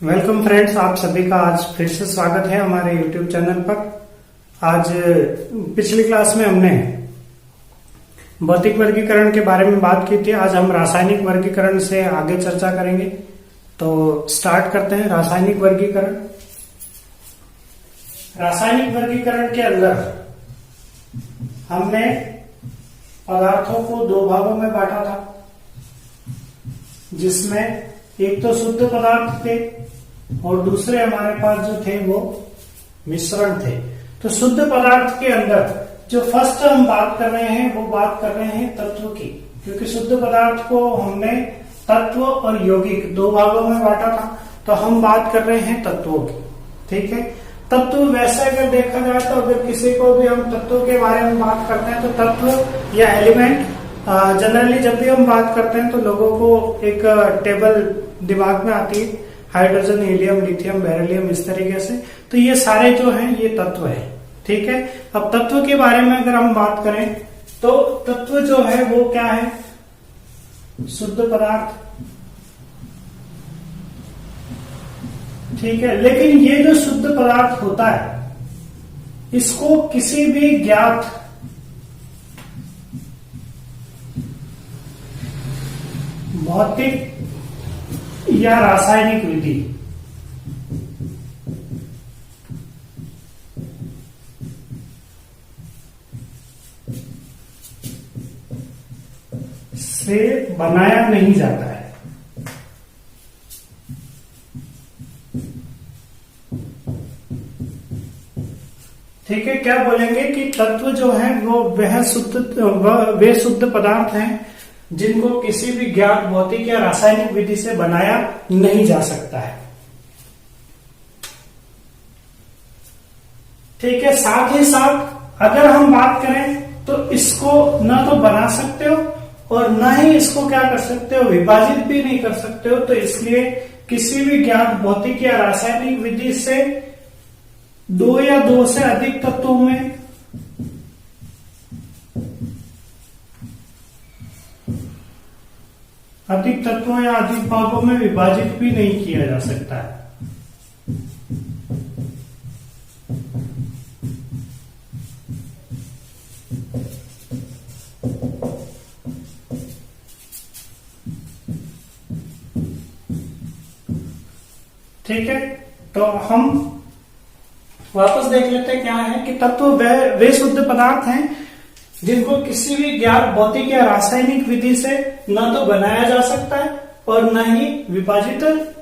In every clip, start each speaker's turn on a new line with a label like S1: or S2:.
S1: Welcome friends, आप सभी का आज फिर से स्वागत है हमारे यूट्यूब चैनल पर। आज पिछली क्लास में हमने भौतिक वर्गीकरण के बारे में बात की थी। आज हम रासायनिक वर्गीकरण से आगे चर्चा करेंगे। तो स्टार्ट करते हैं रासायनिक वर्गीकरण। रासायनिक वर्गीकरण के अंदर हमने पदार्थों को दो भागों में बांटा था, जिसमें एक तो शुद्ध पदार्थ थे और दूसरे हमारे पास जो थे वो मिश्रण थे। तो शुद्ध पदार्थ के अंदर जो फर्स्ट हम बात कर रहे हैं वो बात कर रहे हैं तत्व की, क्योंकि शुद्ध पदार्थ को हमने तत्व और यौगिक दो भागों में बांटा था। तो हम बात कर रहे हैं तत्वों की। ठीक है, तत्व वैसे अगर देखा जाए तो अगर किसी को भी हम तत्वों के बारे में बात करते हैं तो तत्व या एलिमेंट जनरली जब भी हम बात करते हैं तो लोगों को एक टेबल दिमाग में आती है, हाइड्रोजन, हीलियम, लिथियम, बेरिलियम, इस तरीके से। तो ये सारे जो हैं ये तत्व है। ठीक है, अब तत्व के बारे में अगर हम बात करें तो तत्व जो है वो क्या है? शुद्ध पदार्थ। ठीक है, लेकिन ये जो शुद्ध पदार्थ होता है इसको किसी भी ज्ञात भौतिक या रासायनिक विधि से बनाया नहीं जाता है। ठीक है, क्या बोलेंगे कि तत्व जो है वो वे शुद्ध पदार्थ हैं जिनको किसी भी ज्ञात भौतिक या रासायनिक विधि से बनाया नहीं जा सकता है। ठीक है, साथ ही साथ अगर हम बात करें तो इसको न तो बना सकते हो और न ही इसको क्या कर सकते हो, विभाजित भी नहीं कर सकते हो। तो इसलिए किसी भी ज्ञात भौतिक या रासायनिक विधि से दो या दो से अधिक तत्वों में अधिक तत्वों या अधिक भागों में विभाजित भी नहीं किया जा सकता है। ठीक है, तो हम वापस देख लेते हैं क्या है कि तत्व वे शुद्ध पदार्थ हैं जिनको किसी भी ज्ञात भौतिक या रासायनिक विधि से न तो बनाया जा सकता है और न ही विभाजित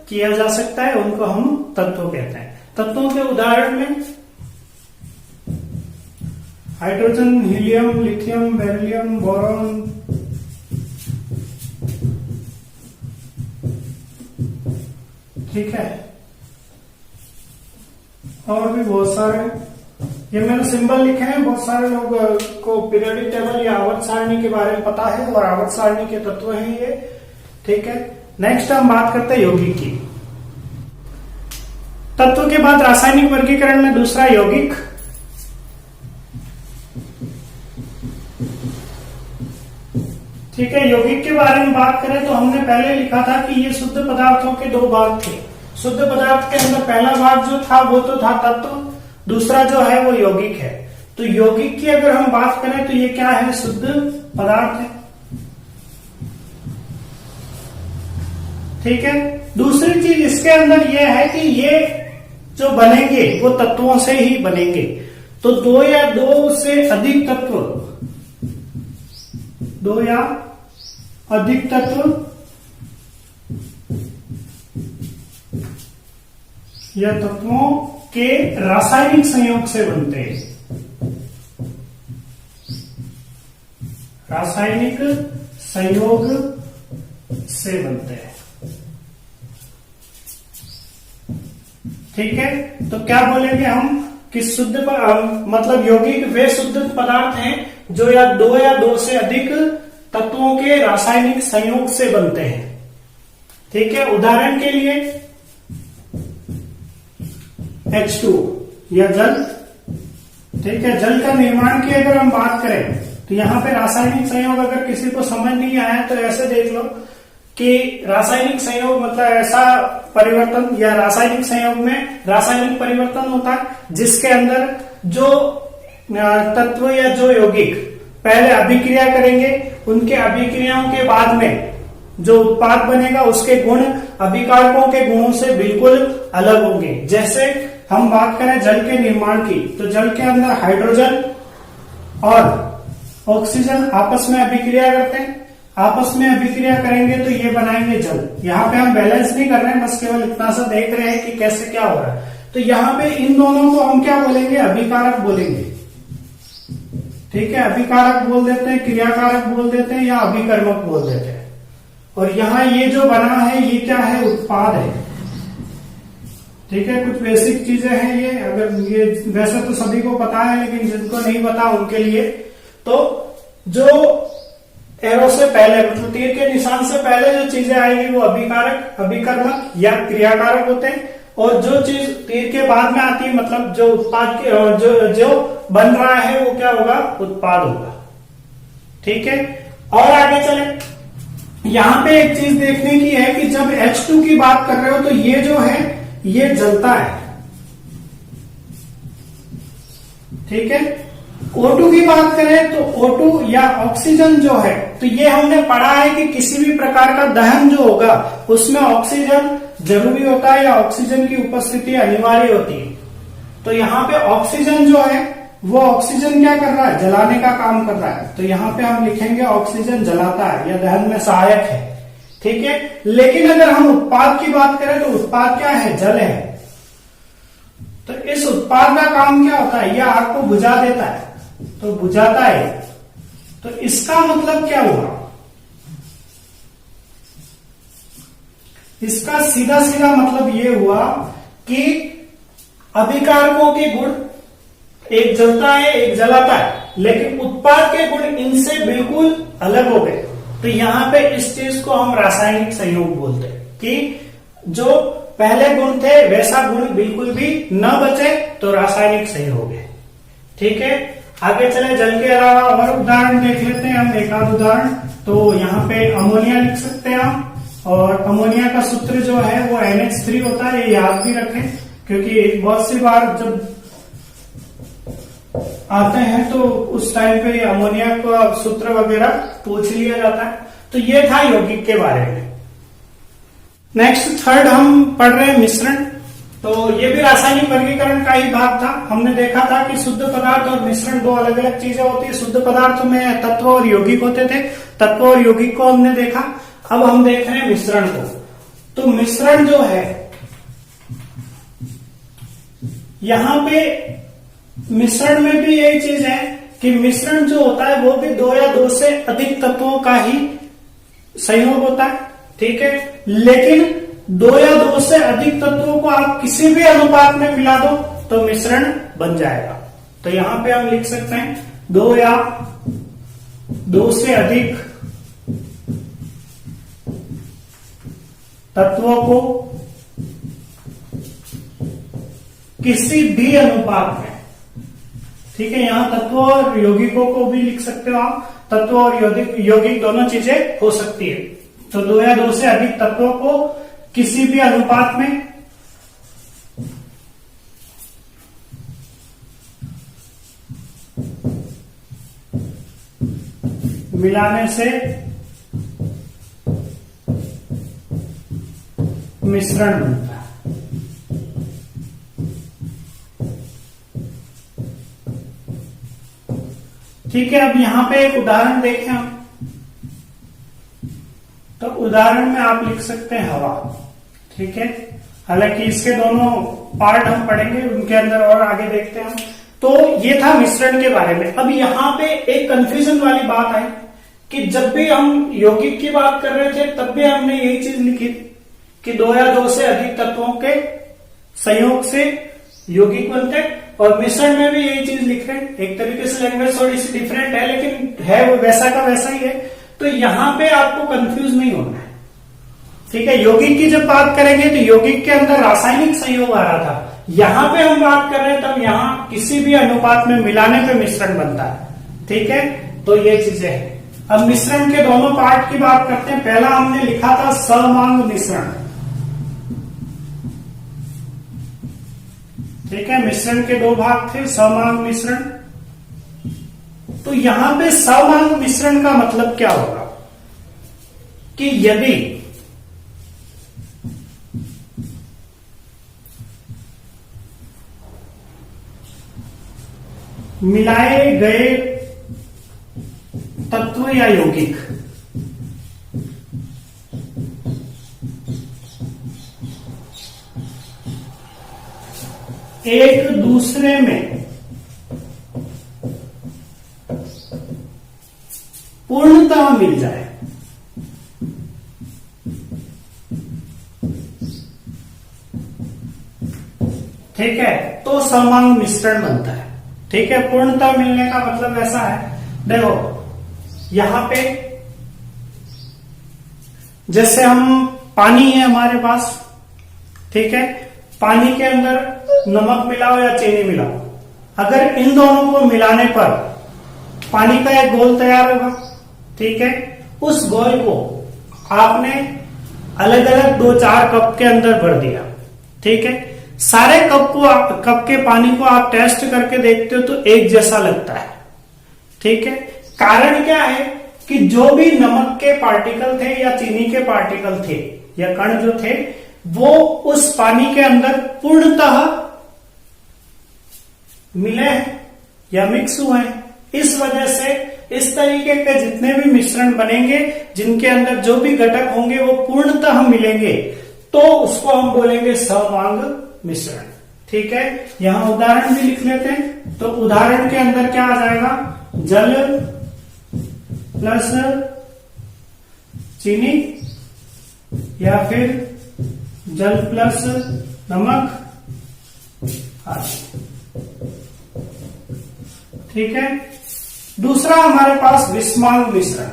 S1: किया जा सकता है। उनको हम तत्व कहते हैं। तत्वों के उदाहरण में hydrogen, helium, lithium, beryllium, boron, ठीक है, और भी बहुत सारे। ये मैंने सिंबल लिखे हैं। बहुत सारे लोग को पीरियोडिक टेबल या आवर्त सारणी के बारे में पता है और आवर्त सारणी के तत्व हैं ये। ठीक है, नेक्स्ट हम बात करते हैं यौगिक की। तत्व के बाद रासायनिक वर्गीकरण में दूसरा यौगिक। ठीक है, यौगिक के बारे में बात करें तो हमने पहले लिखा था कि ये शुद्ध पदार्थों के दो भाग थे। शुद्ध पदार्थ के अंदर पहला भाग जो था वो तो था तत्व, दूसरा जो है वो यौगिक है। तो यौगिक की अगर हम बात करें तो ये क्या है? शुद्ध पदार्थ है। ठीक है, दूसरी चीज इसके अंदर यह है कि ये जो बनेंगे वो तत्वों से ही बनेंगे। तो दो या दो से अधिक तत्व, दो या अधिक तत्व या तत्वों के रासायनिक संयोग से बनते हैं। रासायनिक संयोग से बनते हैं। ठीक है, तो क्या बोलेंगे हम कि शुद्ध मतलब यौगिक वे शुद्ध पदार्थ हैं जो या दो से अधिक तत्वों के रासायनिक संयोग से बनते हैं। ठीक है, उदाहरण के लिए H2 या जल। ठीक है, जल का निर्माण की अगर हम बात करें तो यहां पे रासायनिक संयोग अगर किसी को समझ नहीं आया तो ऐसे देख लो कि रासायनिक संयोग मतलब ऐसा परिवर्तन या रासायनिक संयोग में रासायनिक परिवर्तन होता है जिसके अंदर जो तत्व या जो यौगिक पहले अभिक्रिया करेंगे, उनके अभिक्रियाओं के बाद में जो उत्पाद बनेगा उसके गुण अभिकारकों के गुणों से बिल्कुल अलग होंगे। जैसे हम बात करें जल के निर्माण की, तो जल के अंदर हाइड्रोजन और ऑक्सीजन आपस में अभिक्रिया करते हैं। आपस में अभिक्रिया करेंगे तो ये बनाएंगे जल। यहाँ पे हम बैलेंस नहीं कर रहे हैं, बस केवल इतना सा देख रहे हैं कि कैसे क्या हो रहा है। तो यहाँ पे इन दोनों को हम क्या बोलेंगे, अभिकारक बोलेंगे। ठीक है, अभिकारक बोल देते हैं, क्रियाकारक बोल देते हैं, या अभिकर्मक बोल देते हैं। और यहाँ ये जो बना है ये क्या है, उत्पाद है। ठीक है, कुछ बेसिक चीजें हैं ये, अगर ये वैसे तो सभी को पता है, लेकिन जिनको नहीं पता उनके लिए, तो जो एरो से पहले मतलब तीर के निशान से पहले जो चीजें आएगी वो अभिकारक, अभिकर्मक या क्रियाकारक होते हैं। और जो चीज तीर के बाद में आती है मतलब जो उत्पाद के जो बन रहा है वो क्या होगा, उत्पाद होगा। ठीक है, और आगे चले। यहां पे एक चीज देखने की है कि जब H2 की बात कर रहे हो तो ये जो है ये जलता है। ठीक है, O2 की बात करें तो O2 या ऑक्सीजन जो है, तो ये हमने पढ़ा है कि किसी भी प्रकार का दहन जो होगा उसमें ऑक्सीजन जरूरी होता है या ऑक्सीजन की उपस्थिति अनिवार्य होती है। तो यहाँ पे ऑक्सीजन जो है वो ऑक्सीजन क्या कर रहा है, जलाने का काम कर रहा है। तो यहाँ पे हम लिखेंगे ऑक्सीजन जलाता है या दहन में सहायक है। ठीक है, लेकिन अगर हम उत्पाद की बात करें तो उत्पाद क्या है, जल है। तो इस उत्पाद का काम क्या होता है, यह आग को बुझा देता है, तो बुझाता है। तो इसका मतलब क्या हुआ, इसका सीधा सीधा मतलब ये हुआ कि अभिकारकों के गुण, एक जलता है एक जलाता है, लेकिन उत्पाद के गुण इनसे बिल्कुल अलग हो गए। तो यहां पे इस चीज को हम रासायनिक संयोग बोलते हैं कि जो पहले गुण थे वैसा गुण बिल्कुल भी न बचे, तो रासायनिक संयोग है। ठीक है, आगे चले। जल के अलावा और उदाहरण देख लेते हैं हम, एक आध उदाहरण। तो यहाँ पे अमोनिया लिख सकते हैं हम, और अमोनिया का सूत्र जो है वो NH3 होता है, ये याद भी रखें, क्योंकि बहुत सी बार जब आते हैं तो उस टाइम पे अमोनिया का सूत्र वगैरह पूछ लिया जाता है। तो ये था यौगिक के बारे में। नेक्स्ट थर्ड हम पढ़ रहे हैं मिश्रण। तो ये भी रासायनिक वर्गीकरण का ही भाग था। हमने देखा था कि शुद्ध पदार्थ और मिश्रण दो अलग अलग चीजें होती है। शुद्ध पदार्थ में तत्व और यौगिक होते थे, तत्व और यौगिक को हमने देखा। अब हम देख रहे हैं मिश्रण को। तो मिश्रण जो है, यहां पे मिश्रण में भी यही चीज है कि मिश्रण जो होता है वो भी दो या दो से अधिक तत्वों का ही संयोग होता है। ठीक है, लेकिन दो या दो से अधिक तत्वों को आप किसी भी अनुपात में मिला दो तो मिश्रण बन जाएगा। तो यहां पे हम लिख सकते हैं दो या दो से अधिक तत्वों को किसी भी अनुपात में। ठीक है, यहां तत्व और यौगिकों को भी लिख सकते हो आप। तत्व और यौगिक दोनों चीजें हो सकती है। तो दो या दो से अधिक तत्वों को किसी भी अनुपात में मिलाने से मिश्रण बनता है। ठीक है, अब यहां पे एक उदाहरण देखें हम। तो उदाहरण में आप लिख सकते हैं हवा। ठीक है, हालांकि इसके दोनों पार्ट हम पढ़ेंगे, उनके अंदर और आगे देखते हैं हम। तो ये था मिश्रण के बारे में। अब यहाँ पे एक कंफ्यूजन वाली बात आई कि जब भी हम यौगिक की बात कर रहे थे तब भी हमने यही चीज लिखी कि दो या दो से अधिक तत्वों के संयोग से यौगिक बनते हैं, और मिश्रण में भी यही चीज लिख रहे हैं। एक तरीके से लैंग्वेज थोड़ी सी डिफरेंट है, लेकिन है वो वैसा का वैसा ही है। तो यहां पे आपको कंफ्यूज नहीं होना है। ठीक है, यौगिक की जब बात करेंगे तो यौगिक के अंदर रासायनिक संयोग आ रहा था। यहां पे हम बात कर रहे हैं तब यहां किसी भी अनुपात में मिलाने पे मिश्रण बनता है। ठीक है, तो ये चीजें हैं। अब मिश्रण के दोनों पार्ट की बात करते हैं। पहला हमने लिखा था समांग मिश्रण, ठीक है। मिश्रण के दो भाग थे, समांग मिश्रण। तो यहां पे समांग मिश्रण का मतलब क्या होगा कि यदि मिलाए गए तत्व या यौगिक एक दूसरे में पूर्णतः मिल जाए, ठीक है, तो समांग मिश्रण बनता है, ठीक है। पूर्णतः मिलने का मतलब ऐसा है, देखो यहां पे जैसे हम पानी है हमारे पास, ठीक है, पानी के अंदर नमक मिलाओ या चीनी मिलाओ, अगर इन दोनों को मिलाने पर पानी का एक घोल तैयार होगा, ठीक है। उस घोल को आपने अलग अलग 2-4 कप के अंदर भर दिया, ठीक है। सारे कप के पानी को आप टेस्ट करके देखते हो तो एक जैसा लगता है, ठीक है। कारण क्या है कि जो भी नमक के पार्टिकल थे या चीनी के पार्टिकल थे या कण जो थे वो उस पानी के अंदर पूर्णतः मिले हैं या मिक्स हुए हैं। इस वजह से इस तरीके के जितने भी मिश्रण बनेंगे जिनके अंदर जो भी घटक होंगे वो पूर्णतः मिलेंगे, तो उसको हम बोलेंगे समांग मिश्रण, ठीक है। यहां उदाहरण भी लिख लेते हैं। तो उदाहरण के अंदर क्या आ जाएगा, जल प्लस चीनी या फिर जल प्लस नमक आदि, ठीक है। दूसरा हमारे पास विषमांग मिश्रण।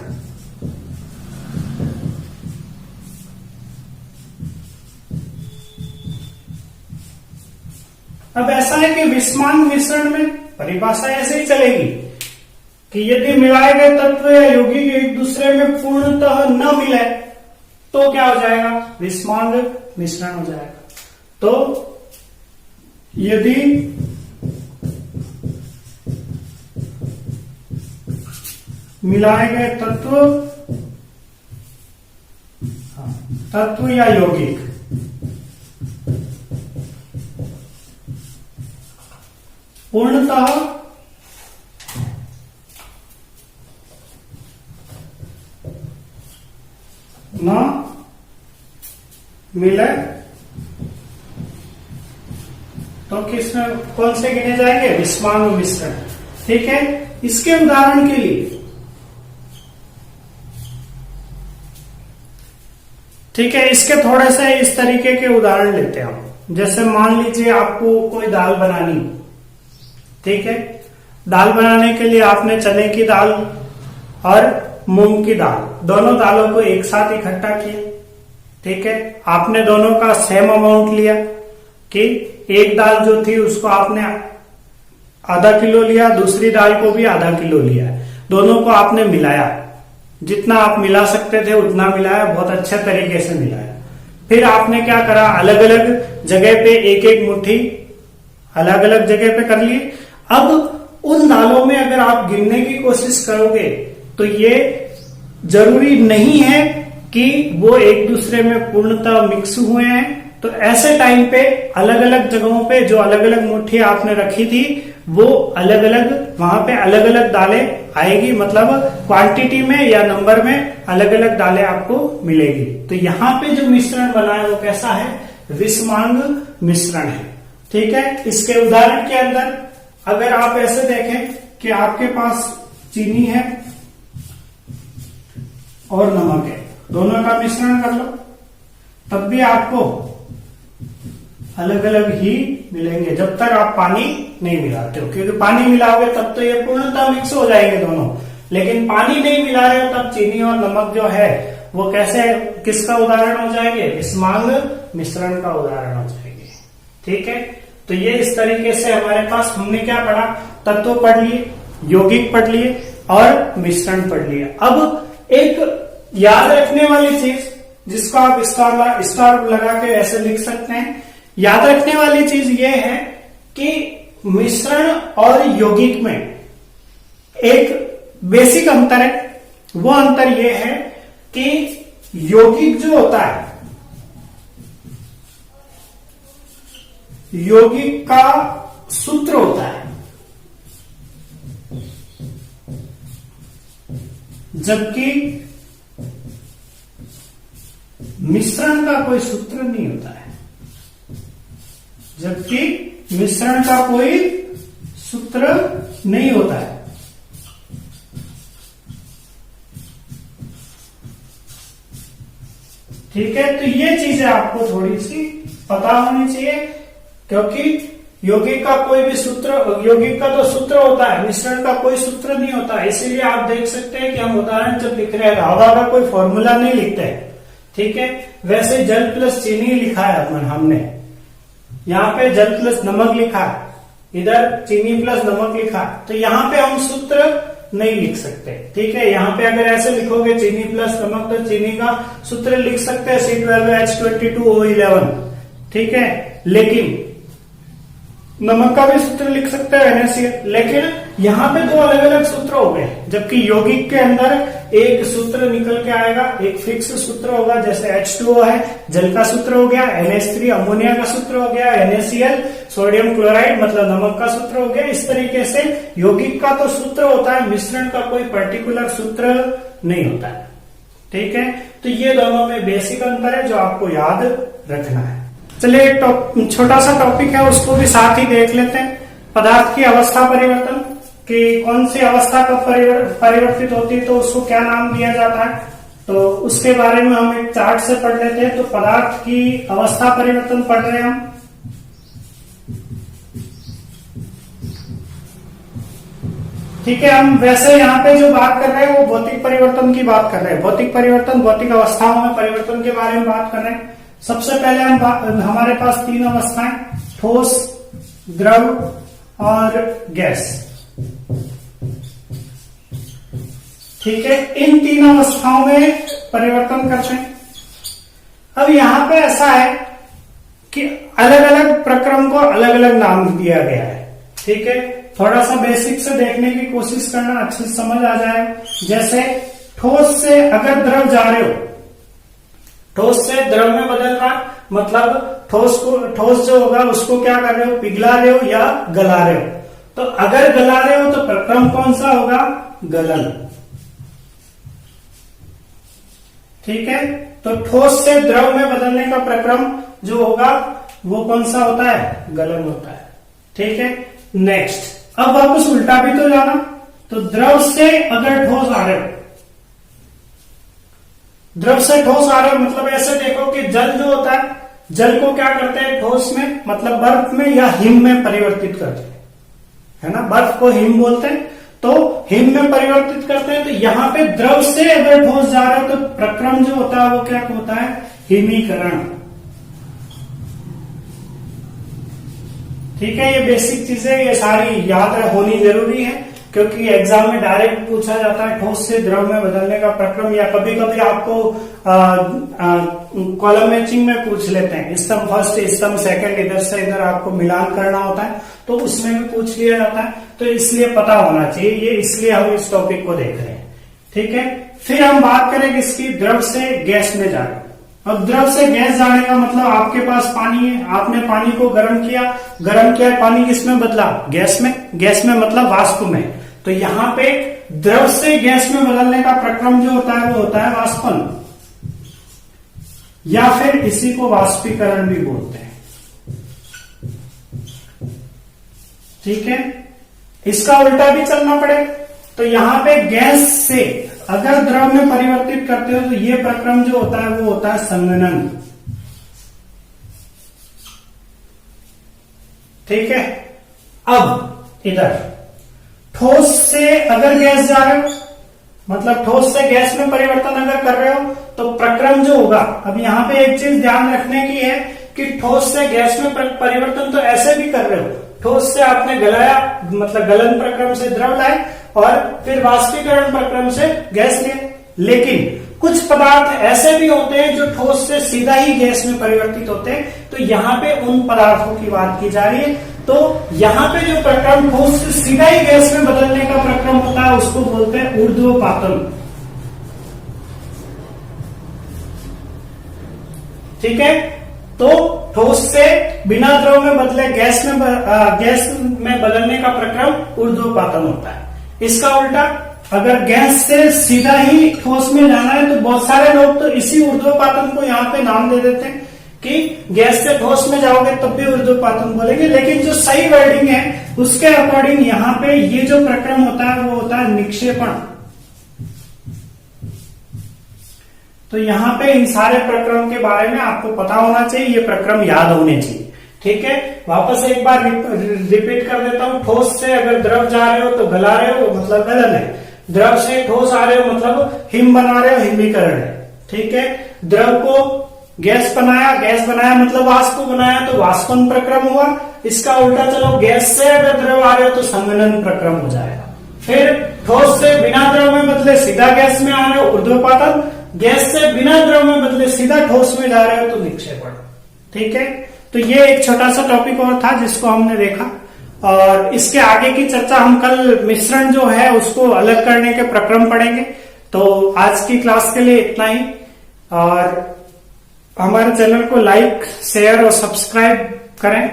S1: अब ऐसा है कि विषमांग मिश्रण में परिभाषा ऐसे ही चलेगी कि यदि मिलाए गए तत्व या यौगिक एक दूसरे में पूर्णतः न मिले तो क्या हो जाएगा, विषमांग मिश्रण हो जाएगा। तो यदि मिलाए गए तत्व या यौगिक पूर्णतः न मिले तो किसमें कौन से गिने जाएंगे, विषमांग मिश्रण, ठीक है। इसके उदाहरण के लिए, ठीक है, इसके थोड़े से इस तरीके के उदाहरण लेते हैं हम। जैसे मान लीजिए आपको कोई दाल बनानी, ठीक है। दाल बनाने के लिए आपने चने की दाल और मूंग की दाल, दोनों दालों को एक साथ इकट्ठा किया, ठीक है। आपने दोनों का सेम अमाउंट लिया कि एक दाल जो थी उसको आपने आधा किलो लिया, दूसरी दाल को भी आधा किलो लिया, दोनों को आपने मिलाया, जितना आप मिला सकते थे उतना मिलाया, बहुत अच्छे तरीके से मिलाया। फिर आपने क्या करा, अलग अलग जगह पे एक एक मुट्ठी अलग अलग जगह पे कर ली। अब उन दालों में अगर आप गिनने की कोशिश करोगे तो ये जरूरी नहीं है कि वो एक दूसरे में पूर्णतः मिक्स हुए हैं। तो ऐसे टाइम पे अलग अलग जगहों पे जो अलग अलग मुट्ठी आपने रखी थी वो अलग अलग वहां पे अलग अलग दालें आएगी, मतलब क्वांटिटी में या नंबर में अलग अलग दालें आपको मिलेगी। तो यहाँ पे जो मिश्रण बना है वो कैसा है, विषमांग मिश्रण है, ठीक है। इसके उदाहरण के अंदर अगर आप ऐसे देखें कि आपके पास चीनी है और नमक है, दोनों का मिश्रण कर लो, तब भी आपको अलग अलग ही मिलेंगे जब तक आप पानी नहीं मिलाते हो, क्योंकि पानी मिलाओगे तब तो ये पूर्णतः मिक्स हो जाएंगे दोनों, लेकिन पानी नहीं मिला रहे हो तब चीनी और नमक जो है वो कैसे, किसका उदाहरण हो जाएंगे, विषमांग मिश्रण का उदाहरण हो जाएंगे, ठीक है। तो ये इस तरीके से हमारे पास हमने क्या पढ़ा, तत्व पढ़ लिए, यौगिक पढ़ लिए, और मिश्रण पढ़ लिया। अब एक याद रखने वाली चीज जिसको आप स्टार लगा के ऐसे लिख सकते हैं, याद रखने वाली चीज ये है कि मिश्रण और यौगिक में एक बेसिक अंतर है। वो अंतर ये है कि यौगिक जो होता है, यौगिक का सूत्र होता है, जबकि मिश्रण का कोई सूत्र नहीं होता है। जबकि मिश्रण का कोई सूत्र नहीं होता है। ठीक है, तो ये चीजें आपको थोड़ी सी पता होनी चाहिए, क्योंकि यौगिक का कोई भी सूत्र, यौगिक का तो सूत्र होता है, मिश्रण का कोई सूत्र नहीं होता है। इसीलिए आप देख सकते हैं कि हम उदाहरण जब लिख रहे हैं हवा का कोई फॉर्मूला नहीं लिखते हैं। ठीक है, वैसे जल प्लस चीनी लिखा है हमने, यहाँ पे जल प्लस नमक लिखा है, इधर चीनी प्लस नमक लिखा है, तो यहाँ पे हम सूत्र नहीं लिख सकते। ठीक है, यहाँ पे अगर ऐसे लिखोगे चीनी प्लस नमक, तो चीनी का सूत्र लिख सकते हैं C12H22O11। ठीक है, लेकिन नमक का भी सूत्र लिख सकते हैं NaCl। लेकिन यहाँ पे दो अलग अलग सूत्र हो गए, जबकि यौगिक के अंदर एक सूत्र निकल के आएगा, एक फिक्स सूत्र होगा, जैसे H2O है, जल का सूत्र हो गया, NH3 अमोनिया का सूत्र हो गया, NaCl सोडियम क्लोराइड मतलब नमक का सूत्र हो गया। इस तरीके से यौगिक का तो सूत्र होता है, मिश्रण का कोई पर्टिकुलर सूत्र नहीं होता है। ठीक है, तो ये दोनों में बेसिक अंतर है जो आपको याद रखना है। चलिए एक छोटा सा टॉपिक है, उसको भी साथ ही देख लेते हैं। पदार्थ की अवस्था परिवर्तन, कि कौन सी अवस्था कब परिवर्तित होती है तो उसको क्या नाम दिया जाता है, तो उसके बारे में हम एक चार्ट से पढ़ लेते हैं। तो पदार्थ की अवस्था परिवर्तन पढ़ रहे हैं हम। ठीक है, हम वैसे यहाँ पे जो बात कर रहे हैं वो भौतिक परिवर्तन की बात कर रहे हैं। भौतिक परिवर्तन, भौतिक अवस्थाओं में परिवर्तन के बारे में बात कर रहे हैं। सबसे पहले हमारे पास तीन अवस्थाएं, ठोस, द्रव और गैस। ठीक है, इन तीन अवस्थाओं में परिवर्तन करते हैं। अब यहां पे ऐसा है कि अलग अलग प्रक्रम को अलग अलग नाम दिया गया है। ठीक है, थोड़ा सा बेसिक से देखने की कोशिश करना, अच्छे से समझ आ जाए। जैसे ठोस से अगर द्रव जा रहे हो, ठोस से द्रव में बदल रहा, मतलब ठोस जो होगा उसको क्या कर रहे हो, पिघला रहे हो या गला रहे हो। तो अगर गला रहे हो तो प्रक्रम कौन सा होगा, गलन। ठीक है, तो ठोस से द्रव में बदलने का प्रक्रम जो होगा वो कौन सा होता है, गलन होता है। ठीक है, नेक्स्ट, अब वापस उल्टा भी तो जाना, तो द्रव से अगर ठोस आ रहे हो, द्रव से ठोस आ रहे हो मतलब ऐसे देखो कि जल जो होता है, जल को क्या करते हैं ठोस में, मतलब बर्फ में या हिम में परिवर्तित करते हैं, है ना, बर्फ को हिम बोलते हैं, तो हिम में परिवर्तित करते हैं। तो यहाँ पे द्रव से अगर ठोस जा रहा है तो प्रक्रम जो होता है वो क्या होता है, हिमीकरण। ठीक है, ये बेसिक चीजें ये सारी याद होनी जरूरी है, क्योंकि एग्जाम में डायरेक्ट पूछा जाता है ठोस से द्रव में बदलने का प्रक्रम, या कभी कभी आपको कॉलम मैचिंग में पूछ लेते हैं, स्तंभ फर्स्ट स्तंभ सेकंड, इधर से इधर आपको मिलान करना होता है, तो उसमें भी पूछ लिया जाता है। तो इसलिए पता होना चाहिए ये, इसलिए हम इस टॉपिक को देख रहे हैं। ठीक है, फिर हम बात करेंगे इसकी द्रव से गैस में जाने। अब द्रव से गैस जाने का मतलब आपके पास पानी है, आपने पानी को गर्म किया, पानी किसमें बदला, गैस में, गैस में मतलब वाष्प में। तो यहाँ पे द्रव से गैस में बदलने का प्रक्रम जो होता है वो होता है वाष्पन, या फिर इसी को वाष्पीकरण भी बोलते हैं। ठीक है, इसका उल्टा भी चलना पड़े, तो यहां पे गैस से अगर द्रव में परिवर्तित करते हो तो ये प्रक्रम जो होता है वो होता है संघनन। ठीक है, अब इधर ठोस से अगर गैस जा रहे हो, मतलब ठोस से गैस में परिवर्तन अगर कर रहे हो तो प्रक्रम जो होगा, अब यहां पे एक चीज ध्यान रखने की है कि ठोस से गैस में परिवर्तन तो ऐसे भी कर रहे हो, ठोस से आपने गलाया मतलब गलन प्रक्रम से द्रव लाए, और फिर वाष्पीकरण प्रक्रम से गैस ले। लेकिन कुछ पदार्थ ऐसे भी होते हैं जो ठोस से सीधा ही गैस में परिवर्तित होते हैं, तो यहाँ पे उन पदार्थों की बात की जा रही है। तो यहाँ पे जो प्रक्रम ठोस से सीधा ही गैस में बदलने का प्रक्रम होता है उसको बोलते हैं ऊर्ध्वपातन। ठीक है, तो ठोस से बिना द्रव में बदले गैस में बदलने का प्रक्रम ऊर्ध्वपातन होता है। इसका उल्टा, अगर गैस से सीधा ही ठोस में जाना है तो बहुत सारे लोग तो इसी ऊर्ध्वपातन को यहाँ पे नाम दे देते हैं कि गैस से ठोस में जाओगे तब भी ऊर्ध्वपातन बोलेंगे, लेकिन जो सही वर्डिंग है उसके अकॉर्डिंग यहाँ पे ये जो प्रक्रम होता है वो होता है निक्षेपण। तो यहाँ पे इन सारे प्रक्रम के बारे में आपको पता होना चाहिए, ये प्रक्रम याद होने चाहिए। ठीक है, वापस एक बार रिपीट कर देता हूं। ठोस से अगर द्रव जा रहे हो तो गला रहे हो, मतलब गलन है। द्रव से ठोस आ रहे हो मतलब हिम बना रहे हो, हिमीकरण है। ठीक है, द्रव को गैस बनाया मतलब वाष्प बनाया तो वाष्पन प्रक्रम हुआ। इसका उल्टा चलो, गैस से अगर द्रव आ रहे हो तो संघनन प्रक्रम हो जाएगा। फिर ठोस से बिना द्रव में बदले सीधा गैस में आ रहे हो, ऊर्ध्वपातन। गैस से बिना द्रव में बदले सीधा ठोस में जा रहे हो तो निक्षेपण। ठीक है, तो ये एक छोटा सा टॉपिक और था जिसको हमने देखा, और इसके आगे की चर्चा हम कल मिश्रण जो है उसको अलग करने के प्रक्रम पढ़ेंगे। तो आज की क्लास के लिए इतना ही, और हमारे चैनल को लाइक, शेयर और सब्सक्राइब करें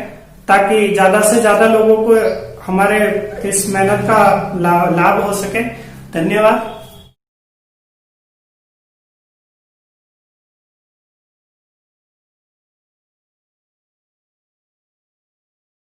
S1: ताकि ज्यादा से ज्यादा लोगों को हमारे इस मेहनत का लाभ हो सके। धन्यवाद।